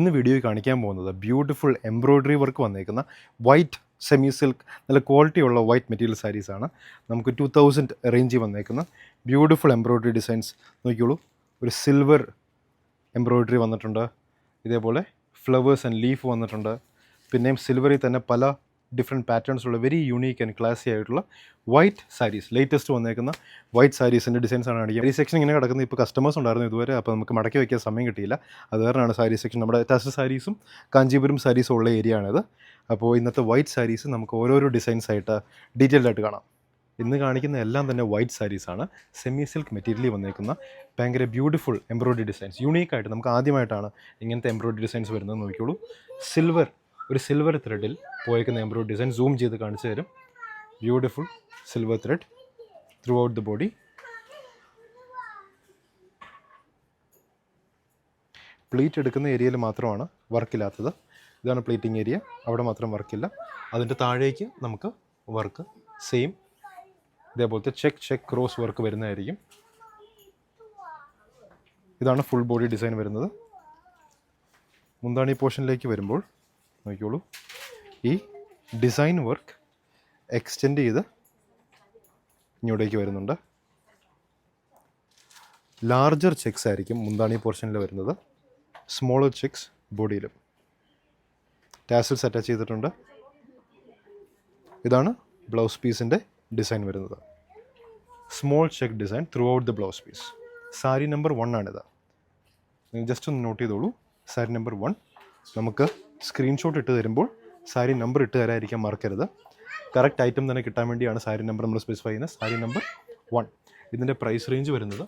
ഇന്ന് വീഡിയോയിൽ കാണിക്കാൻ പോകുന്നത് ബ്യൂട്ടിഫുൾ എംബ്രോയ്ഡറി വർക്ക് വന്നേക്കുന്ന വൈറ്റ് സെമി സിൽക്ക് നല്ല ക്വാളിറ്റിയുള്ള വൈറ്റ് മെറ്റീരിയൽ സാരീസാണ്. നമുക്ക് 2000 റേഞ്ചിൽ വന്നേക്കുന്ന ബ്യൂട്ടിഫുൾ എംബ്രോയ്ഡറി ഡിസൈൻസ് നോക്കിയോളൂ. ഒരു സിൽവർ എംബ്രോയ്ഡറി വന്നിട്ടുണ്ട്, ഇതേപോലെ ഫ്ലവേഴ്സ് ആൻഡ് ലീഫ് വന്നിട്ടുണ്ട്. പിന്നെയും സിൽവറിൽ തന്നെ പല ഡിഫറെൻറ്റ് പാറ്റേൺസുള്ള വെരി യൂണീക്ക് ആൻഡ് ക്ലാസി ആയിട്ടുള്ള വൈറ്റ് സാരീസ്, ലേറ്റസ്റ്റ് വന്നേക്കുന്ന വൈറ്റ് സാരീസിൻ്റെ ഡിസൈൻസാണ് കാണിക്കുക. ഈ സെക്ഷൻ ഇങ്ങനെ കിടക്കുന്നത് ഇപ്പോൾ കസ്റ്റമേഴ്സ് ഉണ്ടായിരുന്നു ഇതുവരെ, അപ്പോൾ നമുക്ക് മടക്കി വയ്ക്കാൻ സമയം കിട്ടിയില്ല. അത് കാരണമാണ് സാരി സെക്ഷൻ. നമ്മുടെ ടസർ സാരീസും കാഞ്ചീപുരം സാരീസും ഉള്ള ഏരിയ ആണിത്. അപ്പോൾ ഇന്നത്തെ വൈറ്റ് സാരീസ് നമുക്ക് ഓരോരോ ഡിസൈൻസായിട്ട് ഡീറ്റെയിൽഡ് ആയിട്ട് കാണാം. ഇന്ന് കാണിക്കുന്ന എല്ലാം തന്നെ വൈറ്റ് സാരീസാണ്. സെമി സിൽക്ക് മെറ്റീരിയലിൽ വന്നേക്കുന്ന ഭയങ്കര ബ്യൂട്ടിഫുൾ എംബ്രോയ്ഡറി ഡിസൈൻസ്. യൂണീക്കായിട്ട് നമുക്ക് ആദ്യമായിട്ടാണ് ഇങ്ങനത്തെ എംബ്രോയ്ഡറി ഡിസൈൻസ് വരുന്നത്. നോക്കിയോളൂ, ഒരു സിൽവർ ത്രെഡിൽ പോയേക്കുന്ന എംബ്രോയ്ഡറി ഡിസൈൻ സൂം ചെയ്ത് കാണിച്ചു തരും. Beautiful silver thread through out the body. Pleat എടുക്കുന്ന ഏരിയയിൽ മാത്രമാണ് വർക്കില്ലാത്തത്. ഇതാണ് പ്ലീറ്റിംഗ് ഏരിയ, അവിടെ മാത്രം വർക്കില്ല. അതിൻ്റെ താഴേക്ക് നമുക്ക് വർക്ക് സെയിം ഇതേപോലത്തെ ചെക്ക് ക്രോസ് വർക്ക് വരുന്നതായിരിക്കും. ഇതാണ് ഫുൾ ബോഡി ഡിസൈൻ വരുന്നത്. മുന്താണി പോർഷനിലേക്ക് വരുമ്പോൾ നോക്കിയോളൂ, ഈ ഡിസൈൻ വർക്ക് എക്സ്റ്റെൻഡ് ചെയ്ത് ഇങ്ങോട്ടേക്ക് വരുന്നുണ്ട്. ലാർജർ ചെക്സ് ആയിരിക്കും മുന്താണി പോർഷനിൽ വരുന്നത്, സ്മോളർ ചെക്സ് ബോഡിയിലും. ടാസൽസ് അറ്റാച്ച് ചെയ്തിട്ടുണ്ട്. ഇതാണ് ബ്ലൗസ് പീസിൻ്റെ ഡിസൈൻ വരുന്നത്. Small check design throughout the blouse piece. Sari number 1 ആണിത്. നിങ്ങൾ ജസ്റ്റ് ഒന്ന് നോട്ട് ചെയ്തോളൂ. സാരി നമ്പർ 1. നമുക്ക് സ്ക്രീൻഷോട്ട് ഇട്ട് തരുമ്പോൾ സാരി നമ്പർ ഇട്ട് തരാതിരിക്കാൻ മറക്കരുത്. കറക്റ്റ് ഐറ്റം തന്നെ കിട്ടാൻ വേണ്ടിയാണ് സാരി നമ്പർ നമ്മൾ സ്പെസിഫൈ ചെയ്യുന്നത്. സാരി നമ്പർ 1. ഇതിൻ്റെ പ്രൈസ് റേഞ്ച് വരുന്നത്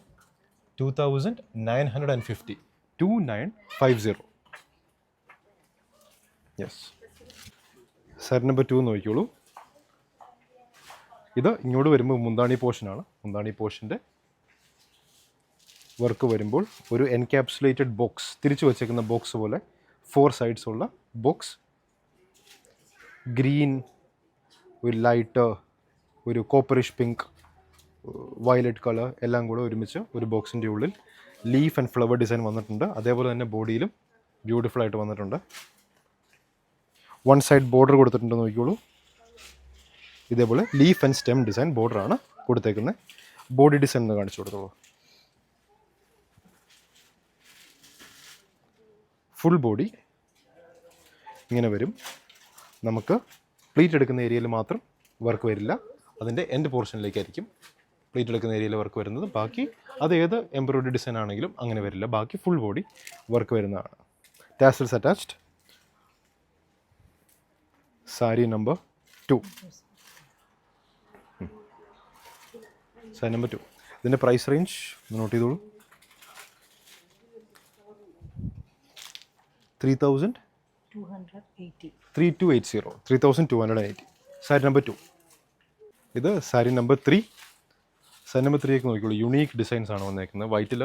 2950. 2950. യെസ്. സാരി നമ്പർ 2 നോക്കിയോളൂ. ഇത് ഇങ്ങോട്ട് വരുമ്പോൾ മുന്താണി പോർഷനാണ്. മുന്താണി പോർഷൻ്റെ വർക്ക് വരുമ്പോൾ ഒരു എൻക്യാപ്സുലേറ്റഡ് ബോക്സ്, തിരിച്ചു വച്ചേക്കുന്ന ബോക്സ് പോലെ 4 സൈഡ്സ് ഉള്ള ബോക്സ്. ഗ്രീൻ, ഒരു ലൈറ്റ്, ഒരു കോപ്പറിഷ് പിങ്ക്, വയലറ്റ് കളർ എല്ലാം കൂടെ ഒരുമിച്ച് ഒരു ബോക്സിൻ്റെ ഉള്ളിൽ ലീഫ് ആൻഡ് ഫ്ലവർ ഡിസൈൻ വന്നിട്ടുണ്ട്. അതേപോലെ തന്നെ ബോഡിയിലും ബ്യൂട്ടിഫുൾ ആയിട്ട് വന്നിട്ടുണ്ട്. 1 സൈഡ് ബോർഡർ കൊടുത്തിട്ടുണ്ട് നോക്കിയോളൂ. ഇതേപോലെ ലീഫ് ആൻഡ് സ്റ്റെം ഡിസൈൻ ബോർഡറാണ് കൊടുത്തേക്കുന്നത്. ബോഡി ഡിസൈൻ ഒന്ന് കാണിച്ചു കൊടുത്തോളൂ. ഫുൾ ബോഡി ഇങ്ങനെ വരും. നമുക്ക് പ്ലീറ്റ് എടുക്കുന്ന ഏരിയയിൽ മാത്രം വർക്ക് വരില്ല, അതിൻ്റെ എൻഡ് പോർഷനിലേക്കായിരിക്കും പ്ലീറ്റ് എടുക്കുന്ന ഏരിയയിൽ വർക്ക് വരുന്നത്. ബാക്കി അത് ഏത് എംബ്രോയ്ഡറി ഡിസൈൻ ആണെങ്കിലും അങ്ങനെ വരില്ല. ബാക്കി ഫുൾ ബോഡി വർക്ക് വരുന്നതാണ്. Tassels attached. Sari number 2. Sari number 2. ഇതിൻ്റെ പ്രൈസ് റേഞ്ച് നോട്ട് ചെയ്തോളൂ. 3280. സാരി നമ്പർ 2. ഇത് സാരി നമ്പർ 3. സാരി നമ്പർ 3 ഒക്കെ നോക്കിക്കോളൂ. യുണീക്ക് ഡിസൈൻസ് ആണ് വന്നേക്കുന്നത്. വൈറ്റിൽ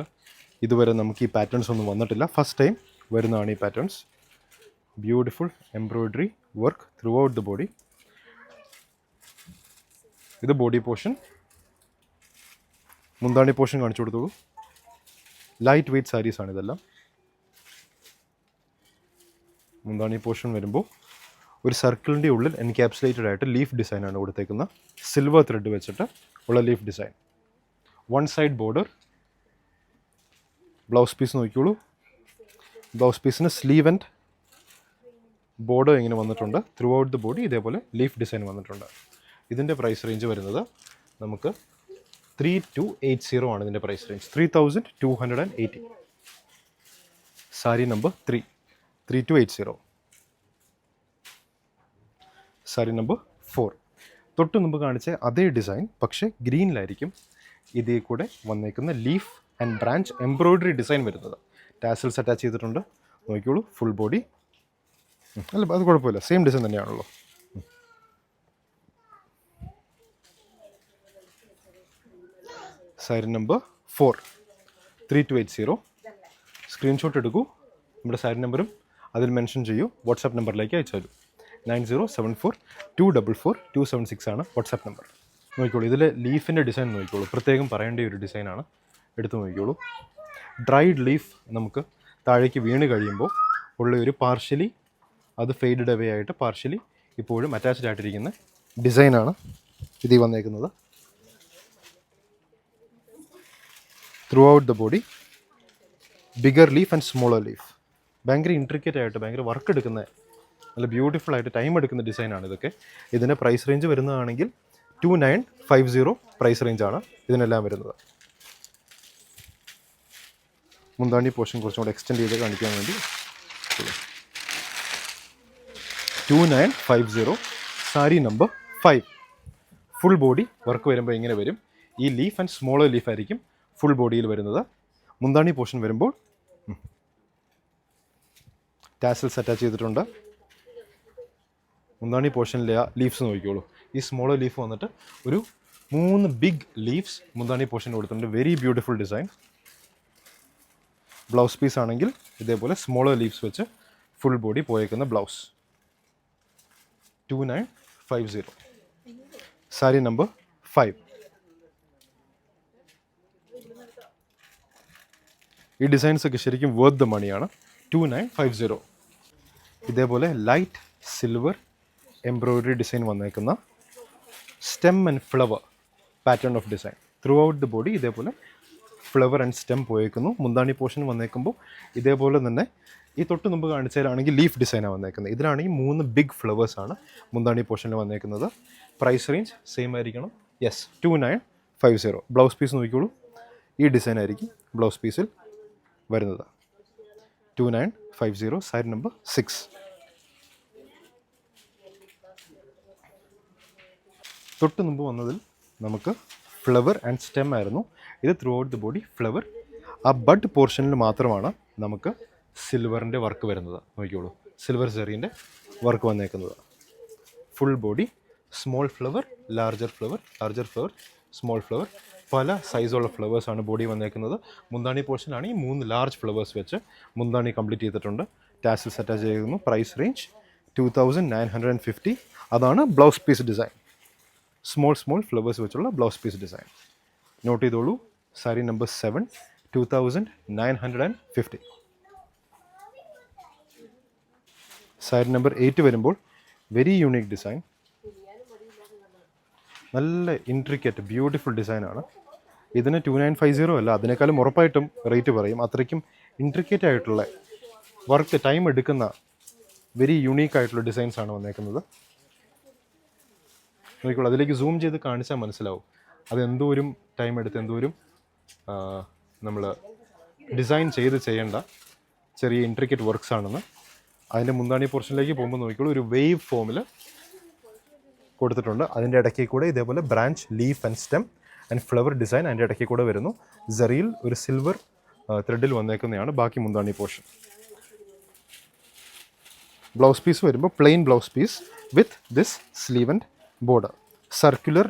ഇതുവരെ നമുക്ക് ഈ പാറ്റേൺസ് ഒന്നും വന്നിട്ടില്ല. ഫസ്റ്റ് ടൈം വരുന്നതാണ് ഈ patterns. Beautiful embroidery work through out the body. ഇത് ബോഡി പോർഷൻ. മുന്താണി പോർഷൻ കാണിച്ചു കൊടുത്തോളൂ. ലൈറ്റ് വെയ്റ്റ് സാരീസാണ് ഇതെല്ലാം. മുന്താണി പോർഷൻ വരുമ്പോൾ ഒരു സർക്കിളിൻ്റെ ഉള്ളിൽ എൻക്യാപ്സുലേറ്റഡ് ആയിട്ട് ലീഫ് ഡിസൈനാണ് കൊടുത്തേക്കുന്നത്. സിൽവർ ത്രെഡ് വെച്ചിട്ട് ഉള്ള leaf design. 1 side border. Blouse piece നോക്കിയോളൂ. ബ്ലൗസ് പീസിന് സ്ലീവ് ആൻഡ് ബോർഡർ ഇങ്ങനെ വന്നിട്ടുണ്ട്. ത്രൂ ഔട്ട് ദ ബോഡി ഇതേപോലെ ലീഫ് ഡിസൈൻ വന്നിട്ടുണ്ട്. ഇതിൻ്റെ പ്രൈസ് റേഞ്ച് വരുന്നത് നമുക്ക് 3280 ആണ്. ഇതിൻ്റെ price range 3280. Sari number 3. 3280. Sari number 4. തൊട്ട് മുമ്പ് കാണിച്ച അതേ ഡിസൈൻ, പക്ഷേ ഗ്രീനിലായിരിക്കും ഇതേ കൂടെ വന്നേക്കുന്ന leaf and branch embroidery design വരുന്നത്. ടാസൽസ് അറ്റാച്ച് ചെയ്തിട്ടുണ്ട്. നോക്കിയോളൂ. Full body. അല്ല, അത് കുഴപ്പമില്ല, സെയിം ഡിസൈൻ തന്നെയാണല്ലോ. സാരി നമ്പർ 4. 3280. സ്ക്രീൻഷോട്ട് എടുക്കൂ. നമ്മുടെ സാരി നമ്പറും അതിൽ മെൻഷൻ ചെയ്യൂ. വാട്സാപ്പ് നമ്പറിലേക്ക് അയച്ചു തരൂ. 9074244276 ആണ് വാട്സാപ്പ് നമ്പർ. നോക്കിക്കോളൂ. ഇതിൽ ലീഫിൻ്റെ ഡിസൈൻ നോക്കിക്കോളൂ. പ്രത്യേകം പറയേണ്ട ഒരു ഡിസൈനാണ്. എടുത്ത് നോക്കിക്കോളൂ. ഡ്രൈഡ് ലീഫ് നമുക്ക് താഴേക്ക് വീണ് കഴിയുമ്പോൾ ഉള്ള ഒരു പാർഷ്യലി അത് ഫെയ്ഡഡ് അവേ ആയിട്ട് പാർഷ്യലി ഇപ്പോഴും അറ്റാച്ച്ഡ് ആയിട്ടിരിക്കുന്ന ഡിസൈനാണ് ഇതിൽ വന്നേക്കുന്നത്. Through out the body bigger leaf and smaller leaf. ഭയങ്കര ഇൻട്രിക്കറ്റ് ആയിട്ട് ഭയങ്കര വർക്ക് എടുക്കുന്ന നല്ല ബ്യൂട്ടിഫുൾ ആയിട്ട് ടൈം എടുക്കുന്ന ഡിസൈനാണ് ഇതൊക്കെ. ഇതിൻ്റെ പ്രൈസ് റേഞ്ച് വരുന്നതാണെങ്കിൽ 2950 പ്രൈസ് റേഞ്ചാണ് ഇതിനെല്ലാം വരുന്നത്. മുന്താണി പോർഷൻ കുറച്ചും കൂടെ എക്സ്റ്റെൻഡ് ചെയ്ത് കാണിക്കാൻ വേണ്ടി 2950 sari number 5. Full body work വരുമ്പോൾ ഇങ്ങനെ വരും. ഈ ലീഫ് ആൻഡ് സ്മോളർ ലീഫ് ആയിരിക്കും ഫുൾ ബോഡിയിൽ വരുന്നത്. മുന്താണി പോർഷൻ വരുമ്പോൾ ടാസൽസ് അറ്റാച്ച് ചെയ്തിട്ടുണ്ട്. മുന്താണി പോർഷനിലെ ആ ലീവ്സ് നോക്കിക്കോളൂ. ഈ സ്മോളർ ലീഫ് വന്നിട്ട് ഒരു 3 ബിഗ് ലീവ്സ് മുന്താണി പോർഷൻ കൊടുത്തിട്ടുണ്ട്. Very beautiful design. Blouse piece ആണെങ്കിൽ ഇതേപോലെ സ്മോളർ ലീവ്സ് വെച്ച് ഫുൾ ബോഡി പോയേക്കുന്ന ബ്ലൗസ്. 2950 സാരി നമ്പർ 5. ഈ ഡിസൈൻസ് ഒക്കെ ശരിക്കും വർത്ത് ദ മണിയാണ്. 2950. ഇതേപോലെ ലൈറ്റ് സിൽവർ എംബ്രോയിഡറി ഡിസൈൻ വന്നേക്കുന്ന stem and flower pattern of design. Throughout the body ഇതേപോലെ ഫ്ലവർ ആൻഡ് സ്റ്റെം പോയേക്കുന്നു. മുന്താണി പോർഷൻ വന്നേക്കുമ്പോൾ ഇതേപോലെ തന്നെ ഈ തൊട്ട് മുമ്പ് കാണിച്ചതിലാണെങ്കിൽ ലീഫ് ഡിസൈനാണ് വന്നേക്കുന്നത്. ഇതിലാണെങ്കിൽ 3 ബിഗ് ഫ്ലവേഴ്സാണ് മുന്താണി പോർഷനിൽ വന്നേക്കുന്നത്. പ്രൈസ് റേഞ്ച് സെയിം ആയിരിക്കണം. യെസ്, 2950. ബ്ലൗസ് പീസ് നോക്കിക്കോളൂ. ഈ ഡിസൈൻ ആയിരിക്കും ബ്ലൗസ് പീസിൽ വരുന്നത്. 2950 സാരി നമ്പർ 6. തൊട്ട് മുമ്പ് വന്നതിൽ നമുക്ക് ഫ്ലവർ ആൻഡ് സ്റ്റെം ആയിരുന്നു. ഇത് through out the body flower. ആ ബഡ് പോർഷനിൽ മാത്രമാണ് നമുക്ക് സിൽവറിൻ്റെ വർക്ക് വരുന്നത്. നോക്കിക്കോളൂ, സിൽവർ സെറീൻ്റെ വർക്ക് വന്നേക്കുന്നത്. Full body small flower, larger flower, larger flower, small flower, പല സൈസുള്ള ഫ്ലവേഴ്സാണ് ബോഡി വന്നേക്കുന്നത്. മുന്താണി പോർഷനാണെങ്കിൽ 3 ലാർജ് ഫ്ലവേഴ്സ് വെച്ച് മുന്താണി കംപ്ലീറ്റ് ചെയ്തിട്ടുണ്ട്. ടാസൽസ് അറ്റാച്ച് ചെയ്യുന്നു. Price range 2950. അതാണ് blouse piece design. Small flowers വെച്ചുള്ള ബ്ലൗസ് പീസ് ഡിസൈൻ. നോട്ട് ചെയ്തോളൂ. സാരി നമ്പർ 7, 2950. സാരി നമ്പർ 8 വരുമ്പോൾ വെരി യൂണിക് ഡിസൈൻ. നല്ല ഇൻട്രിക്കറ്റ് ബ്യൂട്ടിഫുൾ ഡിസൈനാണ്. ഇതിന് 2950 അല്ല, അതിനേക്കാളും ഉറപ്പായിട്ടും റേറ്റ് പറയും. അത്രയ്ക്കും ഇൻട്രിക്കറ്റ് ആയിട്ടുള്ള വർക്ക് ടൈം എടുക്കുന്ന വെരി യൂണീക്ക് ആയിട്ടുള്ള ഡിസൈൻസാണ് വന്നേക്കുന്നത്. നോക്കിക്കോളൂ, അതിലേക്ക് സൂം ചെയ്ത് കാണിച്ചാൽ മനസ്സിലാവും അത് എന്തോരം ടൈം എടുത്ത് എന്തോരം നമ്മൾ ഡിസൈൻ ചെയ്യേണ്ട ചെറിയ ഇൻട്രിക്കറ്റ് വർക്ക്സ് ആണെന്ന്. അതിൻ്റെ മുന്താണി പോർഷനിലേക്ക് പോകുമ്പോൾ നോക്കിക്കോളൂ, ഒരു വേവ് ഫോമിൽ കൊടുത്തിട്ടുണ്ട്. അതിൻ്റെ ഇടയ്ക്ക് കൂടെ ഇതേപോലെ branch, leaf and stem and flower design അതിൻ്റെ ഇടയ്ക്ക് കൂടെ വരുന്നു. സെറിയിൽ ഒരു സിൽവർ ത്രെഡിൽ വന്നേക്കുന്നതാണ് ബാക്കി മുന്താണി പോർഷൻ. ബ്ലൗസ് പീസ് വരുമ്പോൾ plain blouse piece with this sleeve and border. Circular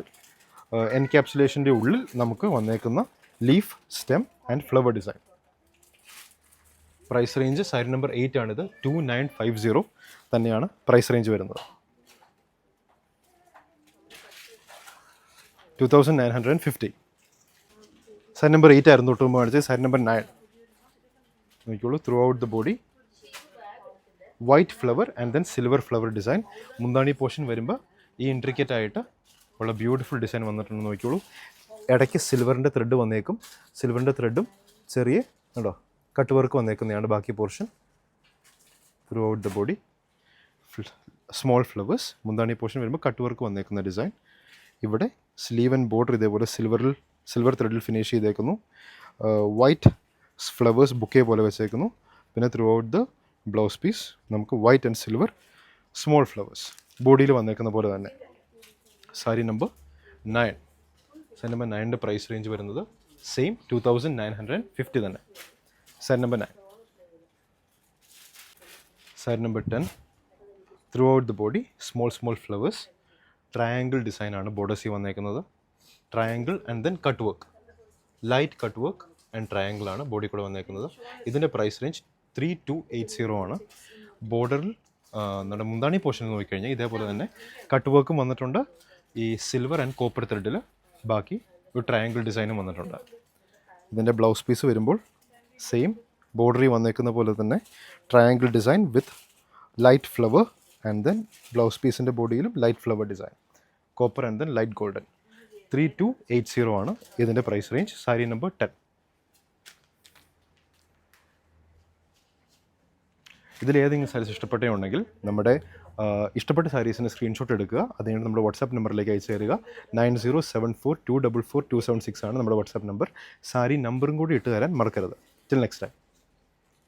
എൻക്യാപ്സുലേഷൻ്റെ ഉള്ളിൽ നമുക്ക് വന്നേക്കുന്ന leaf, stem and flower design. Price range sari number 8 ആണിത്. 2950 തന്നെയാണ് പ്രൈസ് റേഞ്ച് വരുന്നത്. 2950. സാരി നമ്പർ 8 ആയിരുന്നു തൊട്ട് മുമ്പ് കാണിച്ചത്. സാരി നമ്പർ 9 നോക്കിക്കോളൂ. Through out the body white flower and then silver flower design. മുന്താണി പോർഷൻ വരുമ്പോൾ ഈ ഇൻട്രിക്കറ്റ് ആയിട്ട് ഉള്ള ബ്യൂട്ടിഫുൾ ഡിസൈൻ വന്നിട്ടുണ്ട്. നോക്കിക്കോളൂ, ഇടയ്ക്ക് സിൽവറിൻ്റെ ത്രെഡ് വന്നേക്കും. സിൽവറിൻ്റെ ത്രെഡും ചെറിയ കണ്ടോ കട്ട് വർക്ക് വന്നേക്കുന്നതാണ് ബാക്കി portion. Throughout the body small flowers. മുന്താണി പോർഷൻ വരുമ്പോൾ കട്ട് വർക്ക് വന്നേക്കുന്ന ഡിസൈൻ. ഇവിടെ സ്ലീവ് ആൻഡ് ബോർഡർ ഇതേപോലെ സിൽവർ ത്രെഡിൽ ഫിനിഷ് ചെയ്തേക്കുന്നു. വൈറ്റ് ഫ്ലവേഴ്സ് ബുക്കേ പോലെ വെച്ചേക്കുന്നു. പിന്നെ throughout the blouse piece നമുക്ക് white and silver small flowers ബോഡിയിൽ വന്നേക്കുന്ന പോലെ തന്നെ. സാരി നമ്പർ 9. സാരി നമ്പർ 9ൻ്റെ പ്രൈസ് റേഞ്ച് വരുന്നത് സെയിം 2950 തന്നെ. Sari number 9. Sari number 10. Throughout the body small flowers. Triangle ഡിസൈനാണ് ബോർഡേഴ്സിൽ വന്നേക്കുന്നത്. Triangle and then cut work, light cut work and triangle ആണ് ബോഡി കൂടെ വന്നേക്കുന്നത്. ഇതിൻ്റെ പ്രൈസ് റേഞ്ച് 3280 ആണ്. ബോർഡറിൽ നമ്മുടെ മുന്താണി പോർഷൻ നോക്കിക്കഴിഞ്ഞാൽ ഇതേപോലെ തന്നെ കട്ട് വർക്കും വന്നിട്ടുണ്ട്. ഈ സിൽവർ ആൻഡ് കോപ്പർ ത്രെഡിൽ ബാക്കി ഒരു ട്രയാങ്കിൾ ഡിസൈനും വന്നിട്ടുണ്ട്. ഇതിൻ്റെ ബ്ലൗസ് പീസ് വരുമ്പോൾ സെയിം ബോർഡറി വന്നേക്കുന്ന പോലെ തന്നെ triangle design with light flower and then blouse പീസിൻ്റെ ബോഡിയിലും light flower design, copper and then light golden. 3280 ആണ് ഇതിൻ്റെ പ്രൈസ് റേഞ്ച്. സാരി നമ്പർ 10. ഇതിലേതെങ്കിലും സാരീസ് ഇഷ്ടപ്പെട്ടുണ്ടെങ്കിൽ നമ്മുടെ ഇഷ്ടപ്പെട്ട സാരീസിൻ്റെ സ്ക്രീൻഷോട്ട് എടുക്കുക, അതിന് നമ്മുടെ വാട്സാപ്പ് നമ്പറിലേക്ക് അയച്ചു തരിക. 9074244276 ആണ് നമ്മുടെ വാട്സാപ്പ് നമ്പർ. സാരി നമ്പറും കൂടി ഇട്ട് തരാൻ മറക്കരുത്. Till next time.